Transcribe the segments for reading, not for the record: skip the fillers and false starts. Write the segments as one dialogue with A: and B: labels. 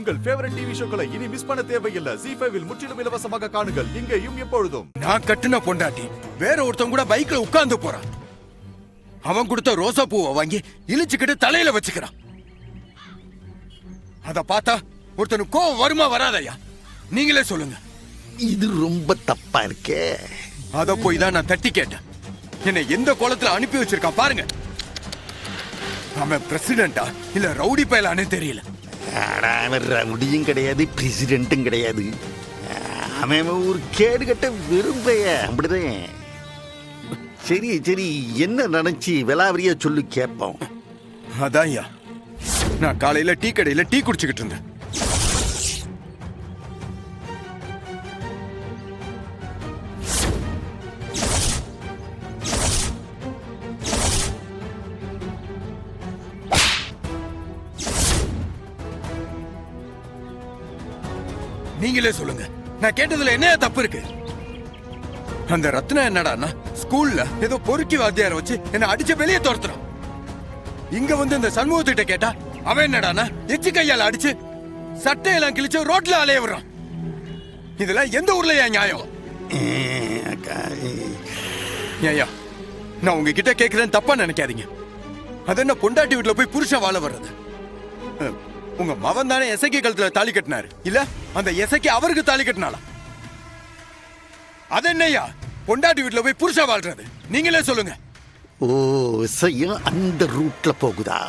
A: உங்கள் favourite TV ஷோக்களை இனி miss பண்ண தேவையில்லை. ZEE5 இல் முற்றிலும் இலவசமாக காணுங்கள். இங்கேயும் எப்பொழுதும்.
B: நான் கட்டுன பொண்டாட்டி வேற ஒருத்தன் கூட பைக்ல உட்கார்ந்து போறான். அவன் கொடுத்த ரோசா பூவை வாங்கி இழிச்சுக்கிட்டு தலையில வச்சுக்கிறான். அத பார்த்தா ஒருத்தனுக்கு கோவம் வருமா வராதையா? நீங்களே சொல்லுங்க.
C: இது ரொம்ப தப்பா இருக்கே.
B: அத போய் தான் நான் தட்டி கேட்டேன். என்னை எந்த கோலத்துல அனுப்பி வச்சிருக்கான் பாருங்க. அவன் பிரசிடென்டா இல்ல ரவுடி பயலானே தெரியல.
C: அவன் ரவுடியும் கிடையாது, பிரசிடென்ட்டும் கிடையாது. அவன் ஒரு கேடு கட்ட விரும்பைய அப்படிதான். சரி சரி, என்ன நினைச்சு விலாவரியா சொல்லு கேட்போம்.
B: அதான்யா, நான் காலையில டீ கடையில டீ குடிச்சுக்கிட்டு இருந்தேன். நீங்களே சொல்லுங்க, நான் கேட்டதுல என்ன தப்பு இருக்கு? அந்த ரத்னா என்னடான்னா ஸ்கூல்ல ஏதோ பொறுக்கி வாத்தியார வச்சு என்ன அடிச்சு வெளியே துரத்துறான். இங்க வந்து இந்த சண்முகத்திட்ட கேட்டா அவன் என்னடான்னா எச்சி கையால அடிச்சு சட்டையெல்லாம் கிழிச்சு ரோட்ல அலைய விடுறான். இதெல்லாம் எந்த ஊர்லயா நியாயம்? ஏயா, நான் உங்ககிட்ட கேட்கிறேன், தப்பா நினைக்காதீங்க. அது என்ன பொண்டாட்டி வீட்டுல போய் புருஷன் வாழ வர்றது? உங்க மவன் தானே எசைக்கு கழுத்துல தாலி கட்டினாரு, இல்ல அந்த எசைக்கு அவருக்கு தாலி கட்டினாலா? அது என்னையா பொண்டாட்டி வீட்டுல போய் புருஷன் வாழ்றது? நீங்களே சொல்லுங்க.
C: ஓ, விஷயம் அந்த ரூட்ல போகுதா?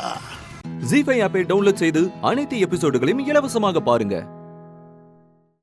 D: ZEE5 ஆப்பை டவுன்லோட் செய்து அனைத்து எபிசோடுகளையும் இலவசமாக பாருங்க.